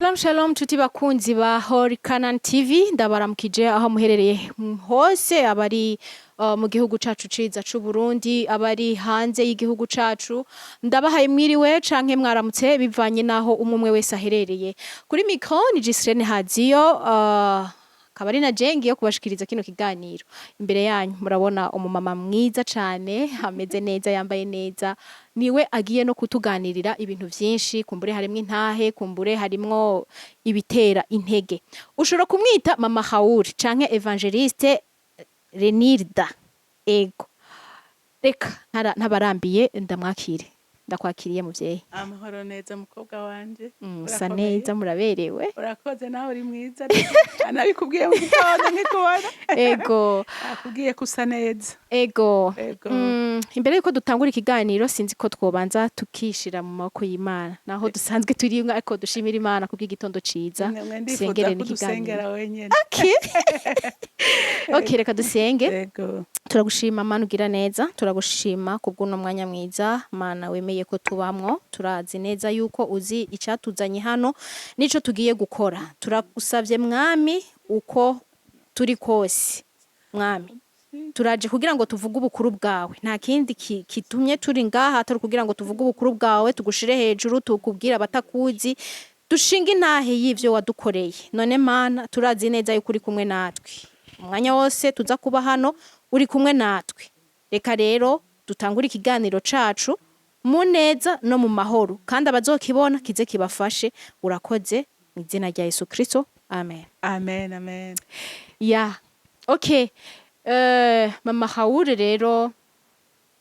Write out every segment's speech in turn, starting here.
Shalom shalom tuti bakunzi ba CANAAN TV ndabaramukije aho muherereye hose abari mu gihugu cacu ciza c'u Burundi abari hanze y'igihugu cacu ndabahaye mwiriwe canke mwaramutse bivanye naho umwe wese aherereye kuri micro ni Gisirene Haziyo kabari na jengi yo kubashikiriza kino kiganiro imbere yanyu murabona umumama mwiza cane ameze neza yambaye neza niwe agiye no kutuganirira ibintu vyinshi kumbure harimwo intahe kumbure harimwo ibitera intege ushobora kumwita mama Hauri canke evangeliste Renilde ego reka ntabarambiye ndamwakire ndakwakiriye muvyeyi amahoro neza mukobwa wanje usa neza muraberewe urakoze nawe uri mwiza anabikubwiye mu gitondo nkikubona ego akubwiye kusa neza ego imbere yuko dutangura ikiganiro sinzi ko twobanza tukishira mu maboko y'Imana naho dusanzwe turi ariko dushimira Imana kubw'igitondo ciza sengere n'ikiganiro wenyene okay reka dusenge ego turagushima Mana ugira neza turagushima kubw'uno mwanya mwiza Mana wemeye ko tubamwo turazi neza yuko uzi icatuzanye hano nico tugiye gukora turagusavye mwami uko turi kose mwami turaje kugira ngo tuvuge ubukuru bwawe nta kindi kitumye turi ngaha atari kugira ngo tuvuge ubukuru bwawe tugushire hejuru tukubwira abatakuzi dushinga intahe y'ivyo wadukoreye none Mana turazi neza yuko uri kumwe natwe umwanya wose tuza kuba hano uri kumwe natwe reka rero dutangura ikiganiro cacu mu neza no mu mahoro kandi abazokibona kize kibafashe urakoze mu izina rya Yesu Kristo amen amen amen ya okay mama Hauri rero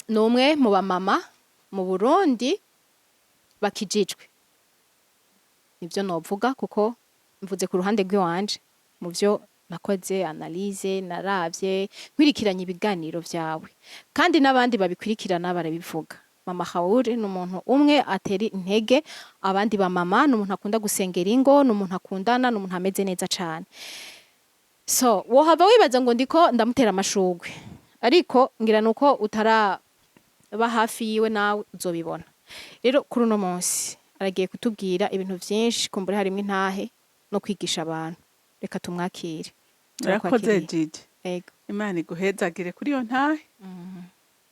numwe mu bamama mu Burundi bakijijwe nivyo novuga kuko mvuze ku ruhande rw'iwanje mu vyo nakoze analyse naravye nkwirikiranye ibiganiro vyawe kandi n'abandi babikwirikirana barabivuga mama Hauri n'umuntu umwe ateri intege abandi ba mama n'umuntu akunda gusengera ingo n'umuntu akundana n'umuntu ameze neza cane so wohava wibaza ngo ndiko ndamutera amashugwe ariko ngira nuko utaraba hafi yiwe nawe uzobibona rero kuri uno munsi aragiye kutubwira ibintu vyinshi kumbure harimo intahe no kwigisha abantu reka tumwakire urakoze Gigi ego Imana iguhezagire kuri yo ntahe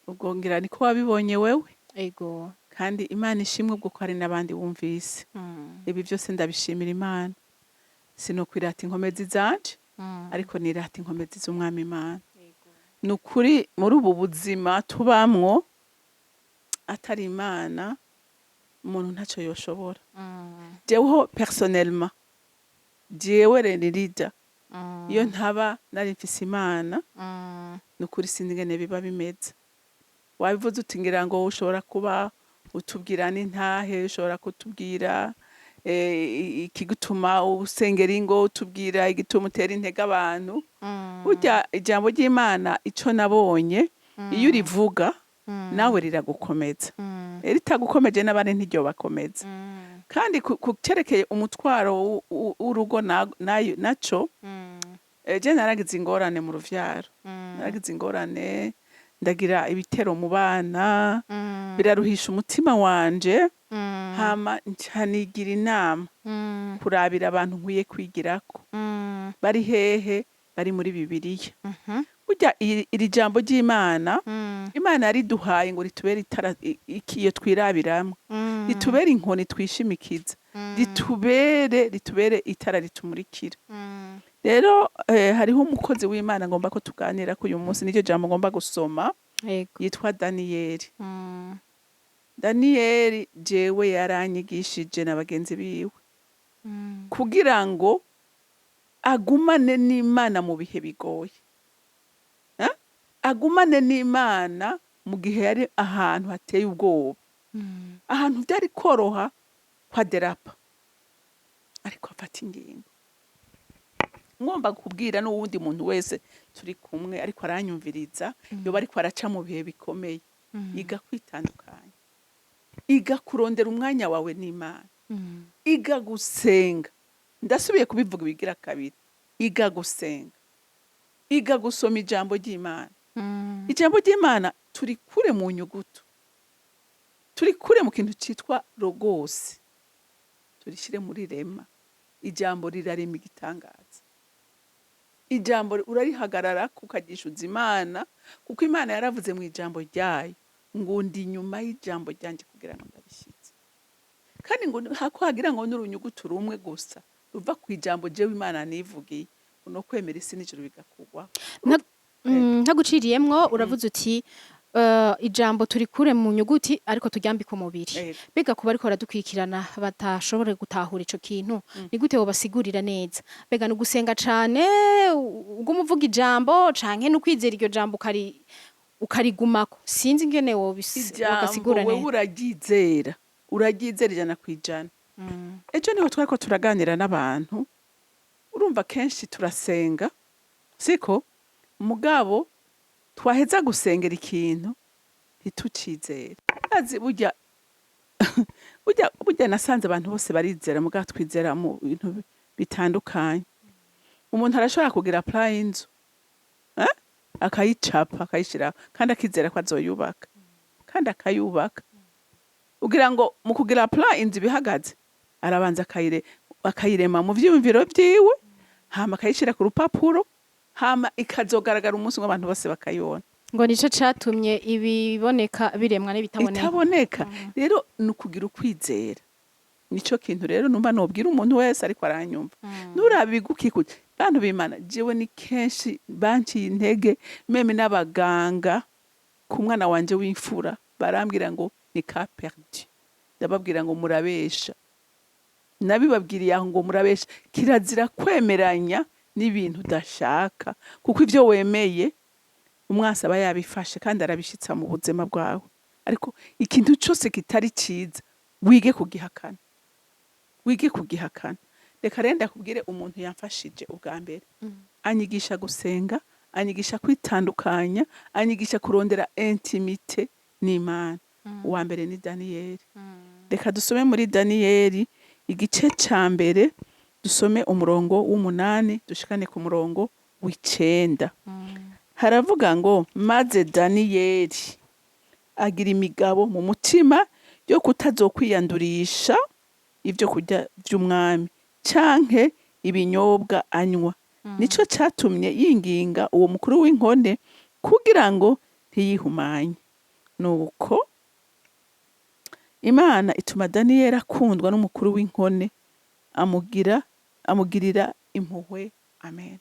ubwo ngira niko wabibonye wewe ego kandi Imana ishimwe ubwo ko hari n'abandi wumvise ibi byose ndabishimira Imana sinokwirata inkomezi zanje ariko nirata inkomezi z'umwami Imana nukuri muri ubu buzima tubamwo atari Imana umuntu ntaco yoshobora jeweho personnellement jewe Renilde iyo ntaba nari mfise Imana nukuri sinigene biba bimeze wabivuze uti ngira ngo ushobora kuba utubwira n'intahe ushobora kutubwira ikigutuma usengera ingo utubwira igituma utera intege abantu burya ijambo ry'Imana ico nabonye iyo urivuga nawe riragukomeza ritagukomeje n'abandi ntiryo bakomeza kandi kucerekeye umutwaro w'urugo naco je naragize ingorane mu ruvyaro naragize ingorane ndagira ibitero mu bana biraruhisha umutima wanje hama ncanigira inama kurabira abantu nkwiye kwigirako bari hehe bari muri Bibiliya burya iri jambo ry'Imana Imana yariduhaye ngo ritubere itara ikiyo twirabiramwe ritubere inkoni twishimikiza ritubere itara ritumurikira rero hariho umukozi w'Imana ngomba ko tuganira ko uyu munsi nicyo jambo ngomba gusoma yitwa Daniyeli Daniyeli jewe yaranyigishije na bagenzi biwe kugira ngo agumane n'Imana mu bihe bigoye agumane n'Imana mu gihe yari ahantu hateye ubwoba ahantu byari koroha kwaderapa ariko afata ingingo ngomba kubwira n'uwundi muntu wese turi kumwe ariko aranyumviriza yoba ariko araca mu bihe bikomeye iga kwitandukanya iga kurondera umwanya wawe n'Imana iga gusenga ndasubiye kubivuga bigira kabiri iga gusenga iga gusoma ijambo ry'Imana ijambo ry'Imana turi kure mu nyugutu turi kure mu kintu citwa logos turishire muri rema ijambo rirarema igitangaza. Ijambo urarihagarara kukagishuza Imana, kuko Imana yaravuze mu ijambo ryayo ngo ndi nyuma y'ijambo ryanje kugira ngo ndabishitse. Kandi ngo hakuhagira ngo n'urunyugutu rumwe gusa ruva ku ijambo jewe Imana nivugiye, no kwemera isi n'ijuru bigakugwa. Ntaguciriyemwo uravuze uti ijambo turikure mu nyuguti ariko turyambike umubiri. Bega kuba ariko baradukwikirana batashobore gutahura ico kintu, ni gute wobasigurira neza? Bega no gusenga cane ugumuvuga ijambo canke no kwizera iryo jambo ukarigumako, sinzi ingene wobasigura neza. Wewe uragizera ijana kwijana. Ejo niho twariko turaganira n'abantu, urumva kenshi turasenga siko mugabo twaheza gusengera ikintu ntitucizera. Azi burya nasanze abantu bose barizera mugabo twizera mu bintu bitandukanye. Umuntu arashobora kugira plan y'inzu akayicapa akayishira kandi akizera ko azoyubaka kandi akayubaka. Ugira ngo mu kugira plan inzu bihagaze arabanza akayirema mu vyumviro vyiwe, hama akayishira ku rupapuro, hama ikazogaragara umunsi ngo abantu bose bakayibona. Ngo nico catumye ibiboneka biremwa n'ibitaboneka. Rero nukugira ukwizera. Nico kintu rero numva nobwira umuntu wese ariko aranyumva. Nurabigukikuje bantu b'Imana, jewe ni kenshi banciye intege, meme n'abaganga ku mwana wanje w'imfura barambwira ngo ni ka perdu. Ndababwira ngo murabesha. Nabibabwiriye aho ngo murabesha. Kirazira kwemeranya n'ibintu udashaka, kuko ivyo wemeye umwasi aba yabifashe kandi arabishitsa mu buzima bwawe. Ariko ikintu cyose kitari ciza wige kugihakana. Reka rero ndakubwire umuntu yamfashije ubwa mbere. Anyigisha gusenga, anyigisha kwitandukanya, anyigisha kurondera intimite n'Imana. Uwa mbere ni Daniyeli. Reka dusome muri Daniyeli igice ca mbere, dusome umurongo w'8 dushikane ku murongo w'9. Haravuga ngo maze Daniyeli agira imigabo mu mutima yo kutazokwiyandurisha ivyo kurya vy'umwami canke ibinyobwa anywa. Nico catumye yinginga uwo mukuru w'inkone kugira ngo ntiyihumanye. Nuko Imana ituma Daniyeli akundwa n'umukuru w'inkone, amugirira impuhwe. Amen.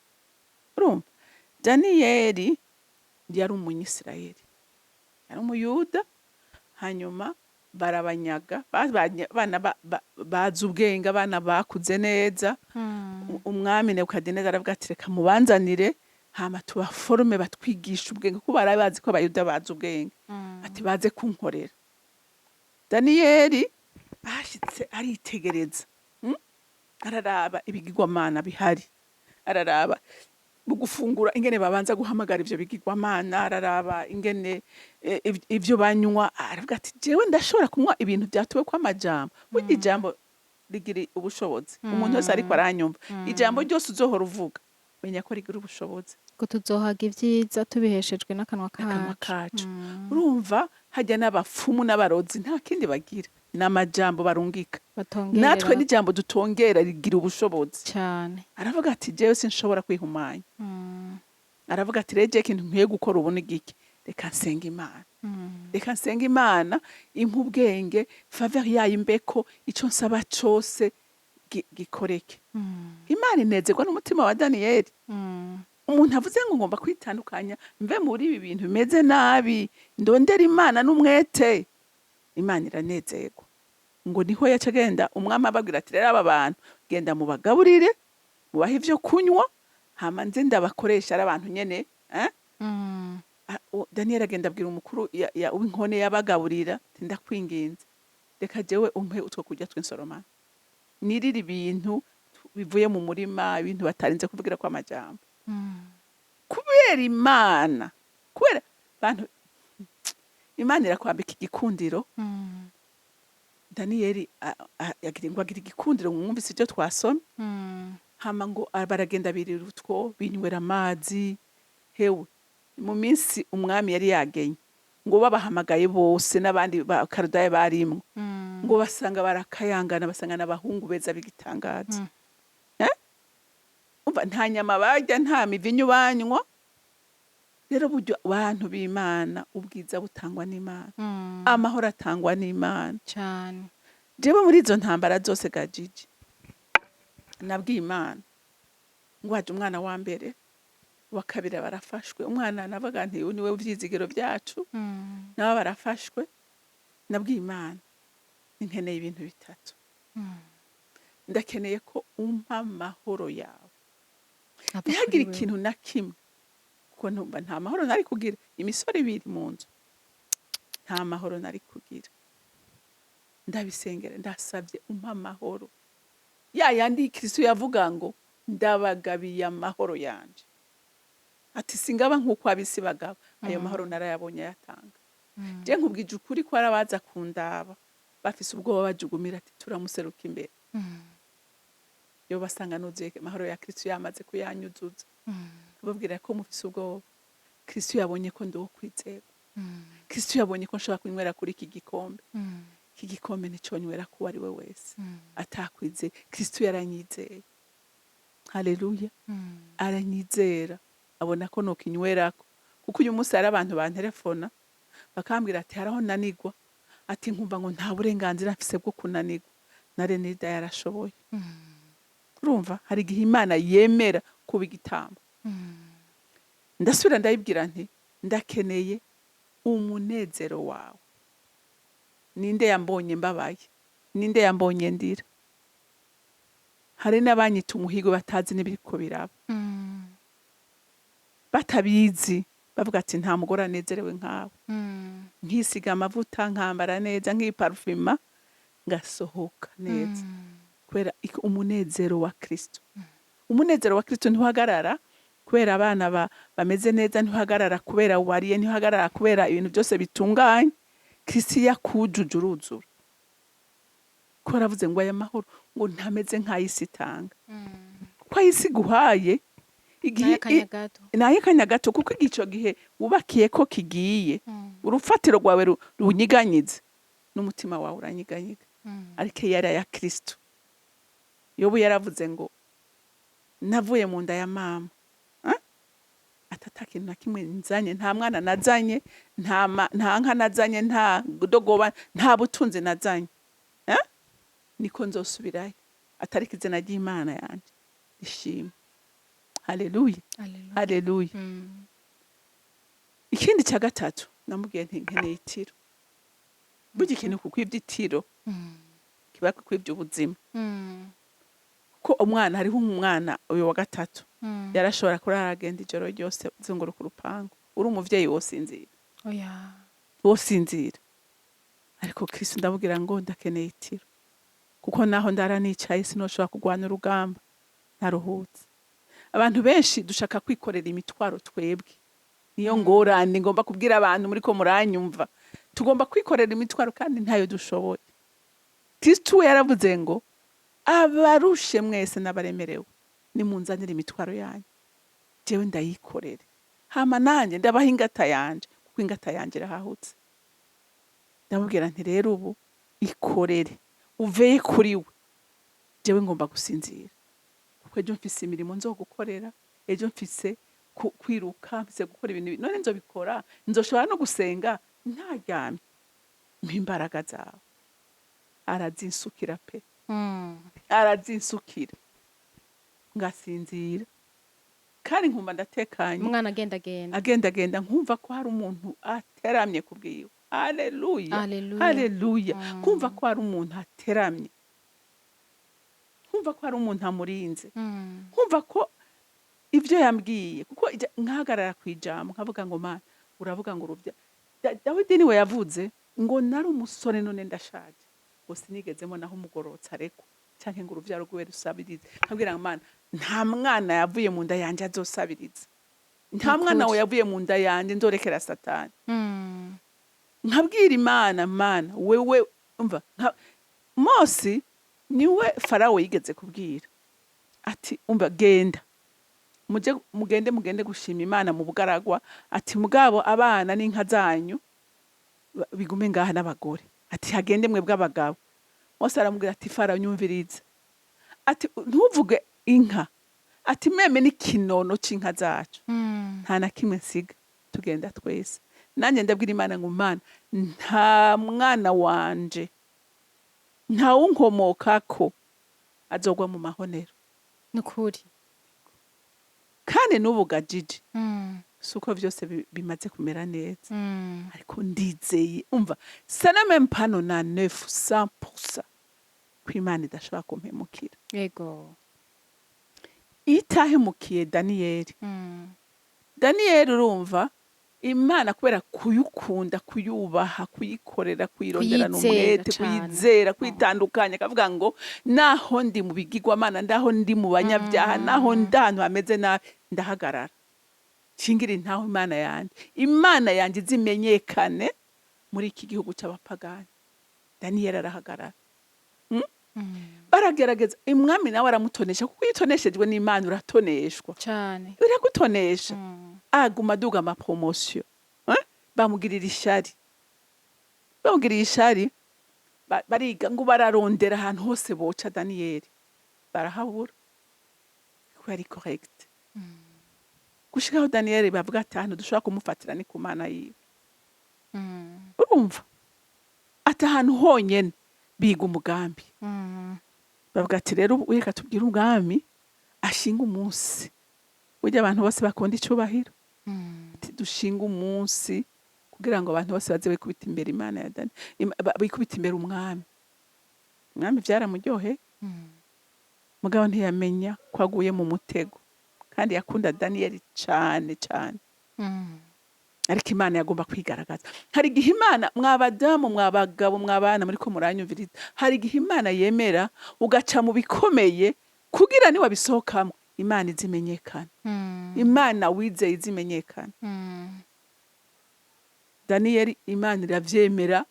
Urumva Daniyeli yari umunyisirayeli, yari umuyuda, hanyuma barabanyaga, bana bazi ubwenge, abana bakuze neza. Umwami Nebukadineza aravuga ati reka mubanzanire, hama tubaforme batwigisha ubwenge, kuko bari bazi ko abayuda bazi ubwenge. Ati baze kunkorera. Daniyeli ashitse aritegereza, araraba ibigirwamana bihari, araraba gufungura ingene babanza guhamagara ivyo bigirwamana, araraba ingene ivyo banywa. Aravuga ati jewe ndashobora kunywa ibintu byatuwe kwa majambo. Burya ijambo rigira ubushobozi. Umuntu wese ariko aranyumva, ijambo ryose uzohora uvuga menya ko rigira ubushobozi, ko tuzohaga ivyiza tubiheshejwe n'akanwa kacu. Urumva hajya n'abapfumu n'abarozi nta kindi bagira, n'amajambo barungika. Natwe n'ijambo dutongera rigira ubushobozi cyane. Aravuga ati jewe sinshobora kwihumanya. Aravuga ati reje ikintu nkwiye gukora ubu n'igiki, reka nsenga Imana. Reka nsenga Imana impa ubwenge, faveur yayo imbeko, ico nsaba cose gikoreke. Imana inezerwa n'umutima wa Daniyeli. Umuntu avuze ngo ngomba kwitandukanya, mve muri ibi bintu bimeze nabi, ndondera Imana n'umwete, Imana iranezerwa. Ngo niho yacagenda umwami ababwira ati rero aba bantu genda mubagaburire, mubahe ivyo kunywa, hama nze ndabakoresha ari abantu nyene. Daniyeli agenda abwira umukuru w'inkone yabagaburira, ndakwinginze reka jewe umpe utwo kurya tw'insoromano, nirira ibintu bivuye mu murima, ibintu batarinze kuvugira kwa majambo. Kubera Imana, kubera bantu Imana irakwambika igikundiro. Daniyeli agira igikundiro, mwumvise ivyo twasomye. Hama ngo baragenda birira utwo, binywera amazi. Hewe mu minsi umwami yari yagenye ngo babahamagaye bose n'abandi bakarudaye barimwo, ngo basanga barakayangana, basanga n'abahungu beza bigitangaza. urumva nta nyama barya nta mivinyu banywa. Rero buryo abantu b'Imana ubwiza butangwa n'Imana, amahoro atangwa n'Imana cyane. jewe muri izo ntambara zose gajiji nabwiye Imana ngo haje umwana wa mbere wa kabiri barafashwe, umwana navuga nti niwe uvyizigiro byacu nabo barafashwe. Nabwiye Imana nkeneye ibintu bitatu, ndakeneye ko umpa amahoro yawe, ntihagire ikintu na kimwe, kuko numva nta mahoro nari kugira, imisore ibiri mu nzu nta mahoro nari kugira. Ndabisengera ndasabye umpa amahoro, ya yandi Kristo yavuga ngo ndabagabiye amahoro yanje, ati singaba nk'uko abisi bagaba. Ayo mahoro narayabonye yatanga. Je nkubwije ukuri ko arabaza kundaba bafise ubwoba bajugumira ati turamuseruka imbere. Yo basanga nuzuye amahoro ya Kristo yamaze kuyanyuzuza. Babwira ko mufise ubwoba, Kristo yabonye ko ndo kwizera. Kristo yabonye ko nshobora kunywera kuri iki gikombe. Iki gikombe nico nywera ko ari we wese atakwize. Kristo yaranyizeye. Haleluya. Aranyizera, abona ko no kinywerako. Kuko uyu munsi hari abantu bantelefona bakambwira ati haraho nanigwa, ati nkumva ngo nta burenganzira mfise bwo kunanigwa. Na Renilde yarashoboye. Urumva hari igihe Imana yemera kuba igitambo. Ndasubira ndayibwira nti ndakeneye umunezero wawe. Ninde yambonye mbabaye, ninde yambonye ndira. Hari n'abanyita umuhigo batazi n'ibiriko biraba, batabizi bavuga ati nta mugore anezerewe nkawe. Nkisiga amavuta nkambara neza nk'iparfuma ngasohoka neza, kubera umunezero wa Kristo. Umunezero wa Kristo ntihagarara kubera abana bameze neza, ntihagarara kubera wariye, ntihagarara kubera ibintu byose bitunganye. Kristo yakujuje uruzura, ko aravuze ngo aya mahoro ngo ntameze nk'ayisi itanga. Ko ayisi guhaye igihe naye kanya gato, kuko igico gihe wubakiye ko kigiye, urufatiro rwawe runyiganyize n'umutima wawe uranyiganyiga. Ariko yara ya Kristo, Yobu yaravuze ngo navuye mu nda ya mama atatakintu na kimwe nzanye, nta mwana nazanye, nta nka nazanye, nta dogoba, nta butunzi nazanye, niko nzosubirayo atari izina ry'Imana yanje ishimwe. Haleluya, haleluya. Ikindi cya gatatu namubwiye nti nkeneye itiro. Burya ikintu kukwibya itiro kiba kukwibya ubuzima. Ko umwana hariho umwana uyu wa gatatu yarashobora kurara agenda ijoro ryose zunguruka urupangu, uri umuvyeyi wosinzira. Oya, wosinzira. Ariko Kristo ndabwira ngo ndakeneye itiro, kuko naho ndara nicaye sinoshobora kugwana urugamba ntaruhutse. Abantu benshi dushaka kwikorera imitwaro twebwe, niyo ngorane ngomba kubwira abantu muri ko muranyumva. Tugomba kwikorera imitwaro kandi ntayo dushoboye. Kristo yaravuze ngo abarushe mwese n'abaremerewe nimunzanire imitwaro yanyu, jewe ndayikorere, hama nanjye ndabaha ingata yanje, kuko ingata yanje irahahutse. Ndamubwira nti rero ubu ikorere uveye kuri we, jewe ngomba gusinzira, kuko ejo mfise imirimo nzo gukorera, ejo mfise kwiruka, mfise gukora ibintu none nzobikora, nzoshobora no gusenga ntaryamye. Mpimbaraga zawe. Arazinsukira pe, arazinsukira ngasinzira, kandi nkumva ndatekanye. umwana agendagenda nkumva ko hari umuntu ateramye kubwiwe. Haleluya, haleluya. Kumva ko hari umuntu ateramye, kumva ko hari umuntu amurinze, kumva ko ibyo yambwiye, kuko nkahagarara kwijambo nkavuga ngo Mana uravuga ngo uruvya. Dawidi niwe yavuze ngo nari umusore none ndashaje, ngo sinigezemo naho umugorotsa ariko canke ngo uruvyaro rwiwe rusabirize. Nkabwira ngo Mana nta mwana yavuye mu nda yanje azosabiriza, nta mwana we yavuye mu nda yanje nzorekera Satani. Nkabwira Imana, Mana wewe umva, Mose niwe Farawo yigeze kubwira ati umva genda mugende gushima Imana mu bugaragwa, ati mugabo abana n'inka zanyu bigume ngaha n'abagore, ati hagende mwe bw'abagabo. Mose aramubwira ati Farawo nyumviriza, ati ntuvuge inka, ati meme n'ikinono c'inka zacu nta na kimwe nsiga tugenda twese. Nanjye ndabwira Imana ngo Mana, nta mwana wanje nta unkomokako azogwa mu mahonero. Nukuri. Kandi n'ubu gajiji suko vyose bimaze kumera neza, ariko ndizeye, umva saname mpano na 900% ko Imana idashobora kumpemukira. Yego. Itahemukiye Daniyeli. Daniyeli urumva Imana kubera kuyukunda, kuyubaha, kuyikorera, kuyirondera n'umwete, kuyizera, kwitandukanya, akavuga ngo naho ndi mu bigirwamana, ndaho ndi mu banyabyaha, naho ndantu hameze nabi, ndahagarara shingira intaho Imana yanjye zimenyekane muri iki gihugu cy'abapagani. Daniyeli arahagarara. Baragerageza, umwami nawe aramutonesha, kuko yitoneshejwe n'Imana uratoneshwa cyane, iragutonesha. Aguma aduga amapromosiyo, bamugirira ishari, bariga ngo bararondera ahantu hose boca Daniyeli, barahabura kuko yari correct. Gushikaho Daniyeli bavuga ati ahantu dushobora kumufatira ni ku Mana yiwe. Urumva ati ahantu honyene biga umugambi. Bavuga ati rero reka tubwire ubwami ashinga umunsi burya abantu bose bakunda icubahiro. Dushinga umunsi kugira ngo abantu bose baze bikubita imbere Imana ya Dani, bikubita imbere umwami. Umwami vyaramuryohe, mugabo ntiyamenya ko aguye mu mutego, kandi yakunda Daniyeli cane cane. Ariko Imana yagomba kwigaragaza. Hari igihe Imana, mwabadamu, mwabagabo, mwabana muriko muranyumviriza, hari igihe Imana yemera ugaca mu bikomeye kugira ni wabisohokamo Imana izimenyekana. Imana wizeye izimenyekana. Daniyeli Imana iravyemera,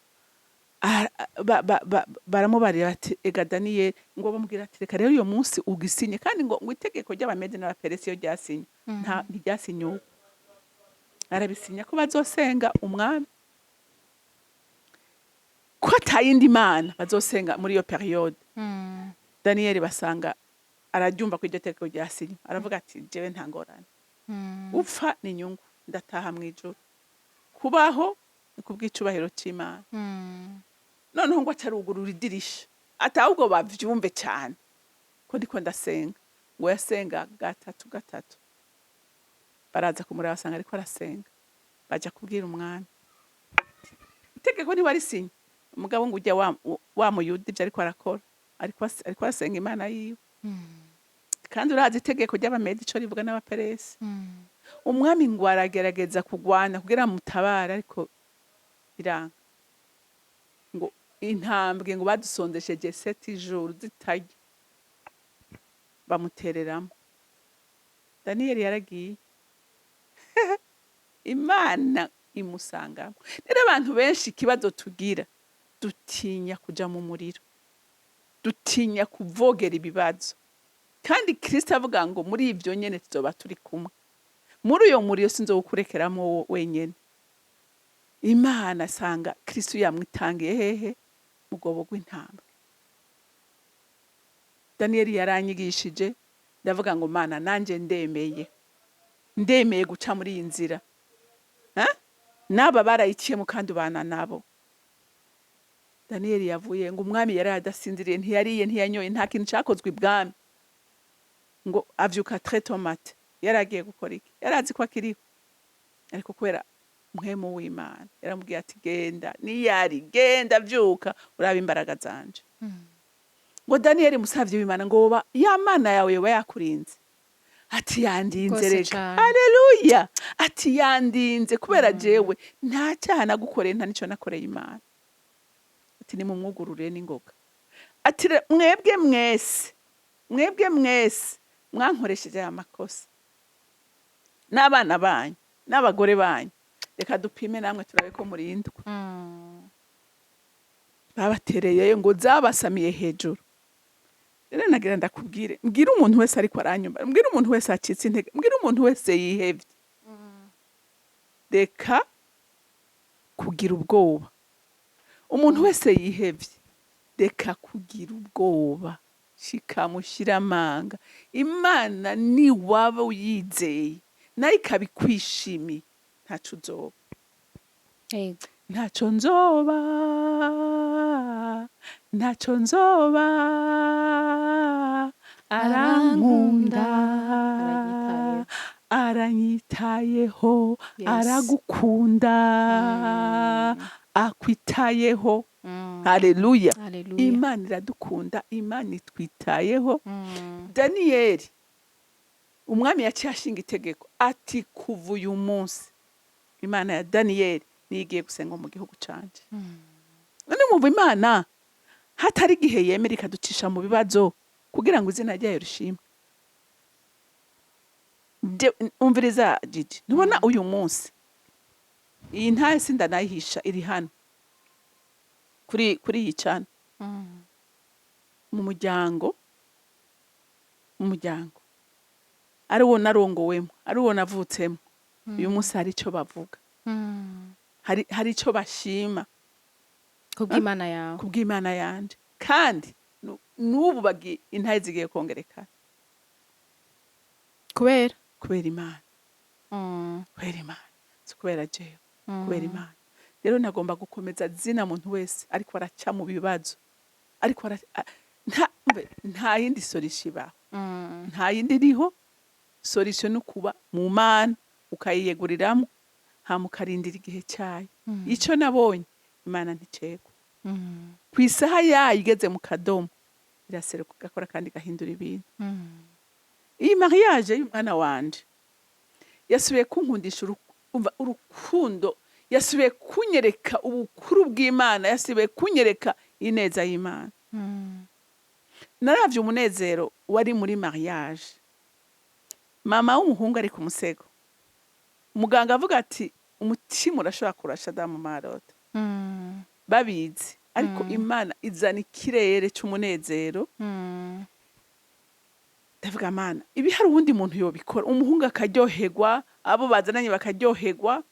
baramubarira ati ega Daniyeli, ngo bamubwira ati reka rero uyo munsi ugisinye, kandi ngo itegeko ry'Abamede n'Abaperesi yo ryasinye ntiryasinye uko. Arabisinya ko bazosenga umwami, ko atayindi Mana bazosenga muri iyo periode. Daniyeli basanga araryumva ko iryo tegeko ryasinye, aravuga ati jewe nta ngorane, upfa ni inyungu, ndataha mw'ijuru. Kubaho ni kubw'icubahiro c'Imana. Noneho ngo acarugurura idirisha, ati ahubwo bavyumve cyane ko ndiko ndasenga. Ngo yasenga gatatu. Baraza kumureba basanga ariko arasenga, baja kubwira umwami. Itegeko ntiwarisinye, umugabo ngo ujya wa muyuda ivyo ariko arakora, ariko arasenga Imana yiwe. Kandi urazi itegeko ry'Abamede ico rivuga n'Abaperesi. Umwami ngo aragerageza kugwana kugira mutabara, ariko biranga. Ngo intambwe ngo badusondesheje 7 jours zitarya, bamutereramo. Daniyeli yaragiye. Imana imusangamo. Rero abantu benshi ikibazo tugira, dutinya kuja mu muriro, dutinya kuvogera ibibazo. Kandi Kristo avuga ngo muri ivyo nyene tuzoba turi kumwe. Muri uyo muriro sinzokurekeramo wenyene. Imana sanga Kristo yamwitangiye hehe? Mu rwobo rw'intambwe. Daniyeli yaranyigishije, ndavuga ngo Mana nanje ndemeye guca muri iyi nzira. Naba barayiciyemo kandi ubana nabo. Daniyeli yavuye ngo umwami yari adasinziriye, ntiyariye, ntiyanyoye, nta kintu cyakozwe ibwami. Ngo avyuka très tomate, yaragiye gukora iki? Yarazi ko akiriho, ariko kubera muhemu w'Imana yaramubwiye ati genda, genda vyuka uraba imbaraga zanje. Ngo Daniyeli musavye w'Imana ngo ya Mana yawe yoba yakurinze. Ati yandinze reka. Haleluya. Ati yandinze kubera jewe nta cyaha nagukoreye, nta nico nakoreye Imana. Ati ni mumwugurure n'ingoga. Ati mwebwe mwese mwankoresheje aya makosa, n'abana banyu n'abagore banyu, reka dupime namwe turabe ko murindwa. Babatereye ngo zabasamiye hejuru. Rero nagira ndakubwire, mbwira umuntu wese ariko aranyumva, mbwira umuntu wese acitse intege, mbwira umuntu wese yihevye, reka kugira ubwoba. Umuntu wese yihevye, reka kugira ubwoba. kikamushira amanga. Imana ni waba uyizeye nayo ikabikwishimiye ntaco uzoba. Yego. Ntaco nzoba, ntaco nzoba, arankunda, Aranyitayeho. aranyitayeho, Yes. aragukunda, akwitayeho. Haleluya. Haleluya. Imana iradukunda, Imana itwitayeho. Daniyeli umwami yaciye ashinga itegeko ati kuva uyu munsi Imana ya Daniyeli nigiye gusenga mu gihugu canje. None mwumva Imana hatari igihe yemera ikaducisha mu bibazo kugira ngo izina ryayo rishimwe. Umviriza Gigi, ntubona uyu munsi iyi ntahe sindanayihisha iri hano kuri iyi cana mu muryango ari wo narongowemo, ari wo navutsemo. Uyu munsi hari icyo bavuga, hari icyo bashima Kubw'Imana yawe. kubw'Imana yanje, kandi n'ubu bagi intahe zigiye kongerekana Kubera Imana, kubera Imana, si kubera jewe, kubera Imana. Rero nagomba gukomeza zina muntu wese ariko araca mu bibazo, ariko nta yindi solution ibaho, nta yindi iriho. Solution ni kuba mu Mana ukayiyeguriramwo hama ukarindira igihe cyayo. Ico nabonye Imana nticegwa, ku isaha yayo igeze mu kadomo iraseruka igakora kandi igahindura ibintu. Iyi mariage y'umwana wanje yasubiye kunkundisha urukundo, yasubiye kunyereka ubukuru bw'Imana, yasubiye kunyereka ineza y'Imana. Naravye umunezero wari muri mariage. Mama w'umuhungu ari ku musego, muganga avuga ati umutima urashobora kurasha damu marota, babizi, ariko Imana izana ikirere cy'umunezero. Ndavuga Mana, ibi hari uwundi muntu yobikora, umuhungu akaryoherwa, abo bazananye bakaryoherwa,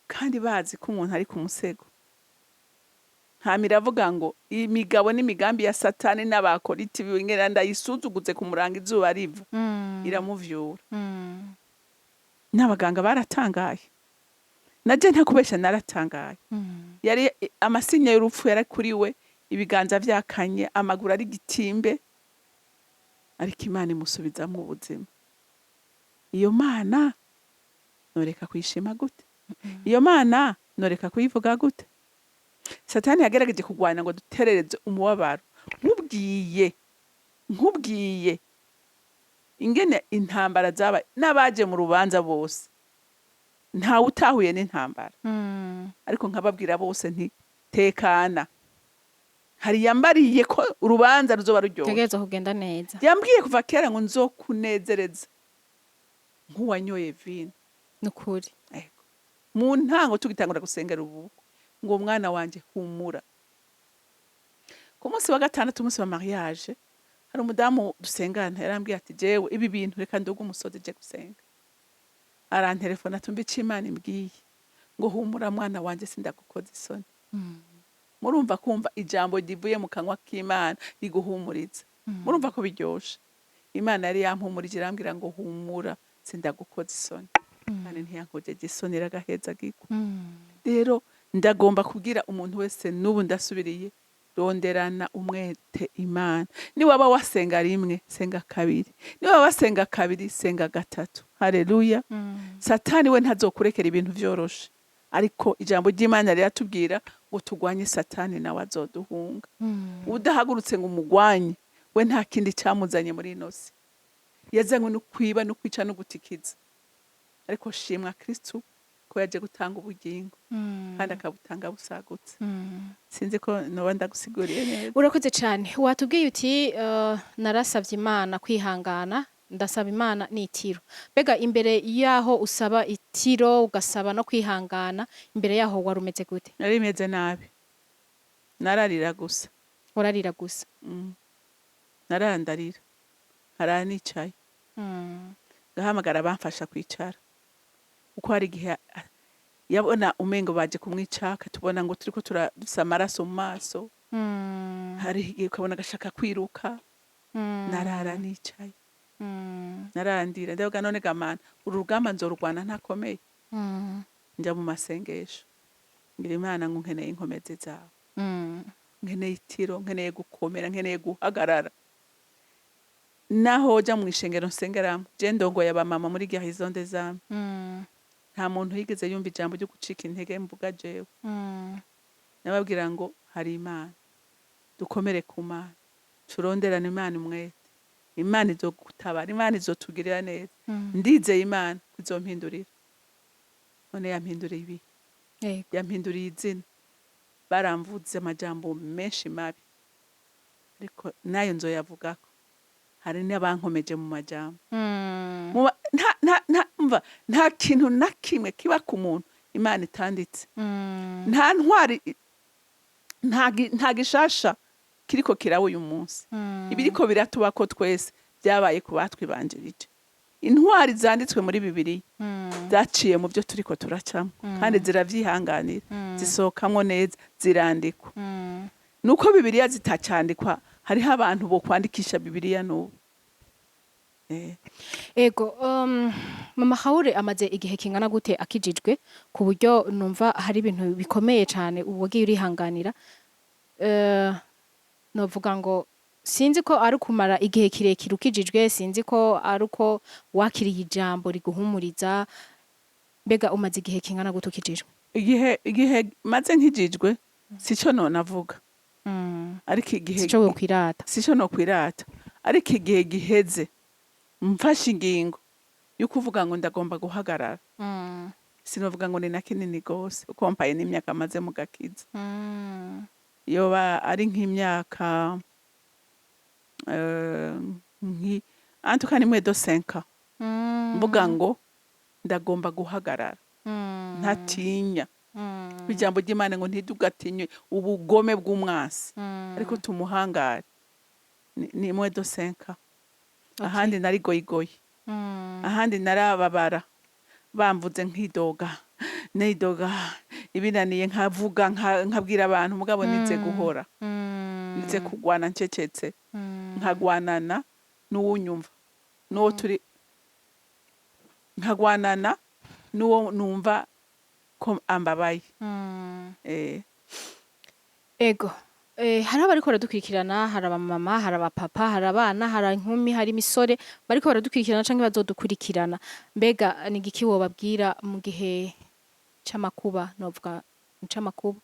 kandi bazi ko umuntu ari ku musego. Ntamira avuga ngo imigabo n'imigambi ya Satani n'abakoriti bingera ndayisuzuguze kumuranga izuba riva, iramuvyura. N'abaganga baratangaye, naje ntakubesha naratangaye. Yari amasinya y'urupfu yari kuri we, ibiganza vyakanye, amaguru ari gitimbe, ariko Imana imusubizamwo ubuzima. Iyo Mana noreka kuyishima gute? Iyo Mana noreka kuyivuga gute? Satani yagerageje kugwana ngo duterereze umubabaro. Nkubwiye ingene intambara zabaye n'abaje mu rubanza bose, ntawe utahuye n'intambara, ariko nkababwira bose nti tekana, hari yambariye ko urubanza ruzoba ruryoshye, tegereza kugenda neza. yambwiye kuva kera ngo nzokunezereza nk'uwanyoye vino. Nukuri. Mu ntango tugitangura gusengera ubu ngo mwana wanje humura. Ku munsi wa gatandatu, umunsi wa mariage, hari umudamu dusengana yarambwiye ati jewe ibi bintu reka nduga umusozi je gusenga. Arantelefona tumbi ic'Imana imbwiye ngo humura mwana wanje sindagukoza isoni. Murumva kumva ijambo rivuye mu kanwa k'Imana riguhumuriza, murumva ko biryoshe. Imana yari yampumurije irambwira ngo humura sindagukoza isoni, kandi ntiyankojeje isoni iragaheza giko. Rero ndagomba kubwira umuntu wese n'ubu ndasubiriye, ronderana umwete Imana. Ni waba wasenga rimwe, senga kabiri. Ni waba wasenga kabiri, senga gatatu. Haleluya. Satani we ntazokurekera ibintu vyoroshe, ariko ijambo ry'Imana riratubwira ngo tugwanye Satani nawe azoduhunga. Udahagurutse ngo umugwanye, we nta kindi cyamuzanye muri ino si. Yazanywe no kwiba no kwica no gutikiza, ariko shimwa Kristo ko yaje gutanga ubugingo, kandi akabutanga busagutse. Sinzi ko noba ndagusiguriye neza. Urakoze cyane. Watubwiye uti narasavye Imana kwihangana, ndasaba Imana n'itiro. Bega imbere yaho usaba itiro ugasaba no kwihangana, imbere yaho warumeze gute? Nari meze nabi, nararira gusa. Urarira gusa? Nararandarira, haranicaye, gahamagara bamfasha kwicara, uko hari igihe yabona umengo baje kumwicaka, tubona ngo turiko turadusa amaraso mu maso, hari igihe ukabona gashaka kwiruka, narara nicaye narandira ndavuga none gamana uru rugamba nzorurwana ntakomeye njya mu masengesho ngira Imana ngo nkeneye inkomezi zawe nkeneye itiro nkeneye gukomera nkeneye guhagarara naho ja mu ishengero nsengeramo je ndongoye abamama muri Garison zame nta muntu yigeze yumva ijambo ryo gucika intege mvuga jewe nababwira ngo hari Imana dukomere ku Mana turonderane Imana umwete Imana izogutabara Imana izotugirira neza ndizeye Imana izompindurira none yampinduriye ibi yampinduriye izina baramvuze amajambo menshi mabi ariko nayo nzoyavugako hari n'abankomeje mu majambo nta kintu na kimwe kiba ku muntu Imana itanditse nta ntwari nta gishasha kiriko kirawe uyu munsi ibiriko biratubako twese byabaye ku batwibanjirije intwari zanditswe muri Bibiliya zaciye mu byo turiko turacamo kandi ziravyihanganira zisohokamwo neza zirandikwa nuko Bibiliya zitacandikwa hariho abantu bo kwandikisha Bibiliya n'ubu ego mama Haure amaze igihe kingana gute akijijwe ku buryo numva hari ibintu bikomeye cyane uwagiye urihanganira novuga ngo sinzi ko ari kumara igihe kirekire ukijijwe sinzi ko ari uko wakiriye ijambo riguhumuriza mbega umaze igihe kingana gute ukijijwe igihe maze nkijijwe sico nonavuga ariko igihe sico no kwirata ariko igihe giheze mfashe ingingo yo kuvuga ngo ndagomba guhagarara sinovuga ngo ni na kinini gose uko mpaye n'imyaka maze mu gakiza yoba ari nk'imyaka antuka ni mwedo 5 mvuga ngo ndagomba guhagarara ntatinya ijambo ry'Imana ngo ntidugatinye ubugome bw'umwasi ariko tumuhangare ni mwedo 5 ahandi nari goyigoyi ahandi narababara bamvuze nkidoga nidoga ibinaniye nkavuga nkabwira abantu mugabo nize guhora nize kugwana ncecetse nkagwanana n'uwunyumva n'uwo turi nkagwanana n'uwo numva ko ambabaye ego hari abariko baradukurikirana hari abamama hari abapapa hari abana hari inkumi hari imisore bariko baradukurikirana canke bazodukurikirana mbega ni igiki wobabwira mu gihe c'amakuba novuga c'amakuba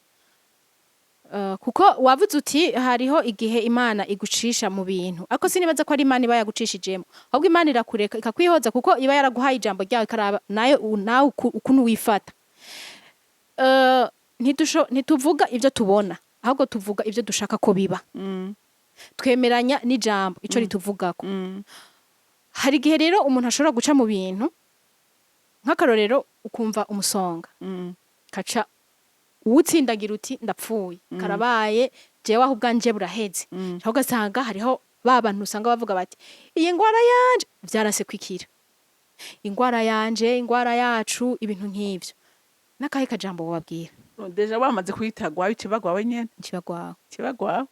kuko wavuze uti hariho igihe Imana igucisha mu bintu ariko sinibaza ko ari Imana iba yagucishijemo ahubwo Imana irakureka ikakwihoza kuko iba yaraguhaye ijambo ryawe karaba nawe ukuntu wifata ntituvuga ivyo tubona ahubwo tuvuga ivyo dushaka ko biba twemeranya n'ijambo ico rituvugako hari igihe rero umuntu ashobora guca mu bintu nk'akarorero ukumva umusonga kaca uwutsindagira uti ndapfuye karabaye jewe aho ubwanje buraheze aho ugasanga hariho ba bantu usanga bavuga bati iyi ngwara yanje vyarase kwikira ingwara yanje ingwara yacu ibintu nk'ivyo n'akahe kajambo wabwira deja wamaze kwitagwawe ikibagwawe nyene ikibagwawe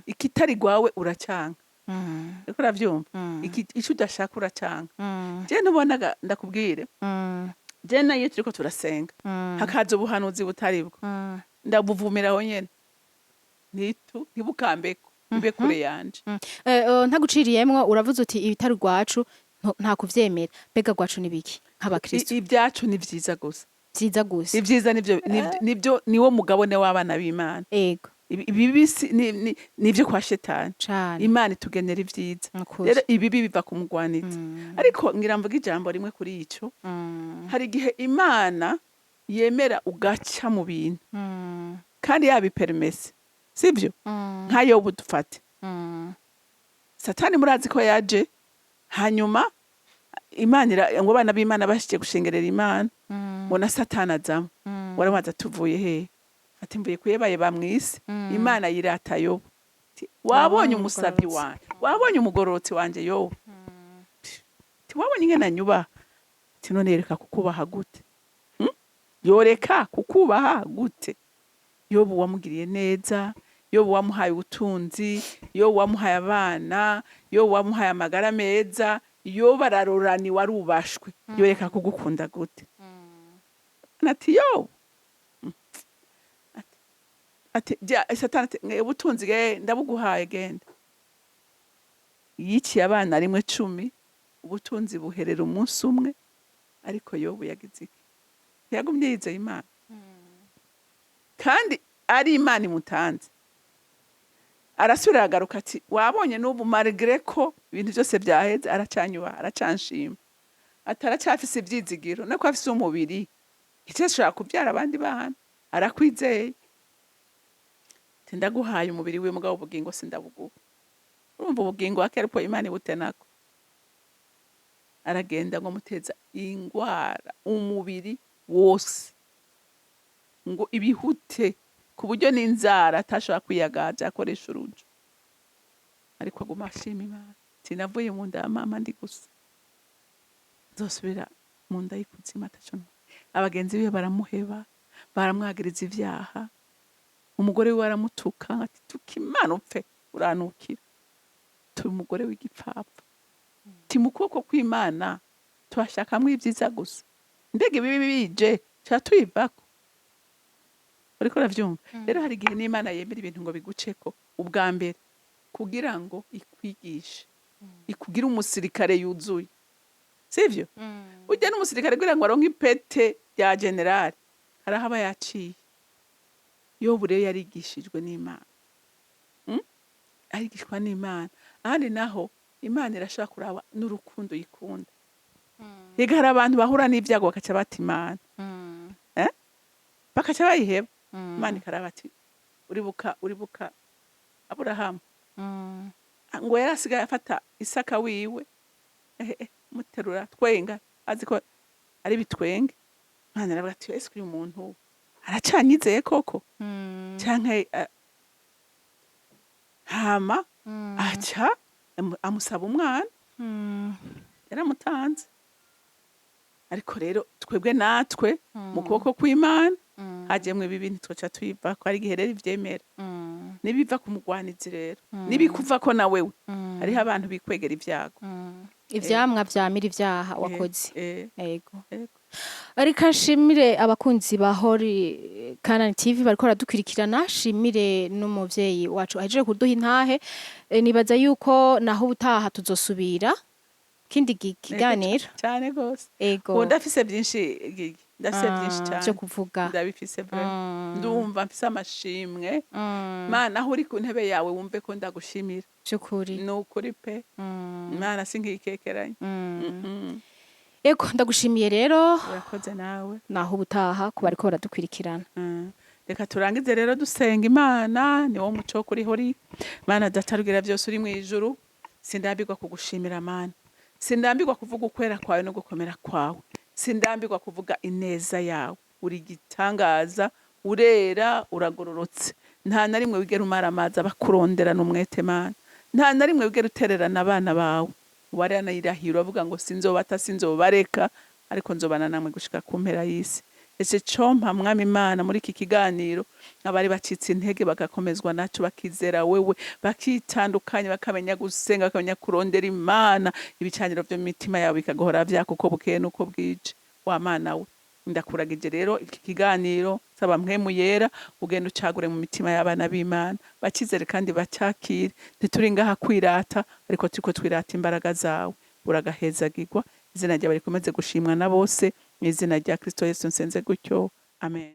ikitari gwawe uracanga ariko uravyumva ico udashaka uracanga je ntubonaga ndakubwire je nayo turiko turasenga hakaza ubuhanuzi butari bwo ndabuvumiraho nyene ntibukambeko mbe kure yanje ntaguciriyemwo uravuze uti ibitari gwacu nta kuvyemera mbega gwacu nibiki nk'abakristo ibyacu ni vyiza gusa vyiza gusa ivyiza nivyo niwo mugabone w'abana b'Imana ego ibibisi nivyo kwa shetani Imana itugenera ivyiza rero ibibi biva ku mugwanitsi ariko ngira mvuga ijambo rimwe kuri ico hari igihe Imana yemera ugaca mu bintu kandi yabipermese sivyo nkayo budufate Satani murazi ko yaje hanyuma Imana ngo abana b'Imana bashije gushengerera Imana bona Satani azamo waramaza tuvuye he ati mvuye kuyebaye bamwisi Imana yirata Yobu wabonye umusabi wanje wabonye umugororotsi wanje Yobu wabonye ingene anyubaha ati none yereka kukubaha gute yoreka kukubaha gute Yobu wamugiriye neza yobu wamuhaye ubutunzi, yobu wamuhaye abana, yobu wamuhaye amagara meza, yobu araroraniwe arubashwe, yoreka kugukunda gute? ati yobu ati satani ati ubutunzi ndabuguhaye genda. Yiciye abana rimwe 10, ubutunzi buherera umunsi umwe, ariko yobu yagize iki? Yagumye yizeye Imana, kandi ari Imana imutanze. Arasubira agaruka ati wabonye n'ubu malgré ko ibintu byose byaheze aracanyuba, aracanshima, ataracafise ivyizigiro, nako afise umubiri itashobora kubyara abandi bana, arakwizeye. Ndaguhaye umubiri wiwe mugabo ubugingo sindabuguha. Urumva ubugingo akerepo Imana ibutenako. Aragenda ngo muteza ingwara umubiri wose, ngo ibihute ku buryo n'inzara atashobora kwiyagaza akoresha urujo, ariko aguma ashima Imana. Sinavuye mu nda ya mama ndi gusa, nzosubira mu nda y'ikuzimu ataco. Abagenzi biwe baramuheba, baramwagiriza ivyaha, umugore we aramutuka ati tuka Imana upfe uranukira, turi umugore w'igipfapfa, ti mu kuboko kw'Imana tuhashakamwo ibyiza gusa, mbega ibibi bije ca tuyivako. Uriko uravyumva? Rero hari igihe n'Imana yemera ibintu ngo biguceko ubwa mbere kugira ngo ikwigishe, ikugira umusirikare yuzuye, sivyo? Ujya n'umusirikare kugira ngo aronke ipete rya generali, harahaba yaciye. Yobu rero yarigishijwe n'Imana, arigishwa n'Imana. Ahandi naho Imana irashobora kuraba n'urukundo yikunda. Yega hari abantu bahura n'ibyago bakaca bata Imana, bakaca bayiheba. Imana ikaraba ati uribuka Aburahamu, ngo yarasigaye afata Isaka wiwe, muterura twenga, azi ko ari bitwenge. Imana aravuga ati ese uyu muntu aracanyizeye koko? Canke hama aca amusaba umwana, yaramutanze. Ariko rero twebwe natwe mu kuboko kw'Imana hajemwe ibi bintu twoca tuyiva ko ari gihe rero ivyemera. Nibiva ku mugwanizi rero, nibikuva ko na wewe hariho abantu bikwegera ivyago, ivyamwa vyamira ivyaha wakoze. Yego. Ariko nshimire abakunzi ba CANAAN TV bariko baradukurikirana, shimire n'umuvyeyi wacu ahejeje kuduha intahe. Nibaza yuko naho ubutaha tuzosubira kindi kiganiro cyane gose. Ego. Ndafise byinshi ndafise byinshi cyane byo kuvuga. Ndabifise vraiment. Ndumva mfise amashimwe. Mana aho uri ku ntebe yawe wumve ko ndagushimira. Cyukuri. Nukuri pe. Mana singikekeranye. Ego ndagushimiye rero. Urakoze nawe. Naho ubutaha ku bariko baradukurikirana. Reka turangize rero dusenga Imana, ni wo muco kuri hori. Mana datarugira byose uri mu ijuru, sindambirwa kugushimira Mana. Sindambirwa kuvuga ukwera kwawe no gukomera kwawe. Sindambirwa kuvuga ineza yawe. Uri gitangaza, urera, uragororotse. Nta na rimwe wigera umara amazi abakurondera n'umwete Mana. Nta na rimwe wigera utererana abana bawe. Warana irahiro avuga ngo sinzobata sinzobareka, ariko nzobana namwe gushika ku mpera y'isi. Ese compa mwami Imana muri iki kiganiro abari bacitse intege bagakomezwa naco, bakizera wewe, bakitandukanye, bakamenya gusenga, bakamenya kurondera Imana, ibicaniro byo mitima yawe bikagohora vyako uko bukeye nuko bwije. Wa Mana we, ndakuragije rero iki kiganiro saba mpwemu yera ugenda ucagure mu mitima y'abana b'Imana, bakizere kandi bacakire. Ntituri ngaha kwirata, ariko turiko twirata imbaraga zawe. Uragahezagirwa, izina ryawe rikomeze gushimwa na bose, mu izina rya Kristo Yesu nsenze gutyo, amen.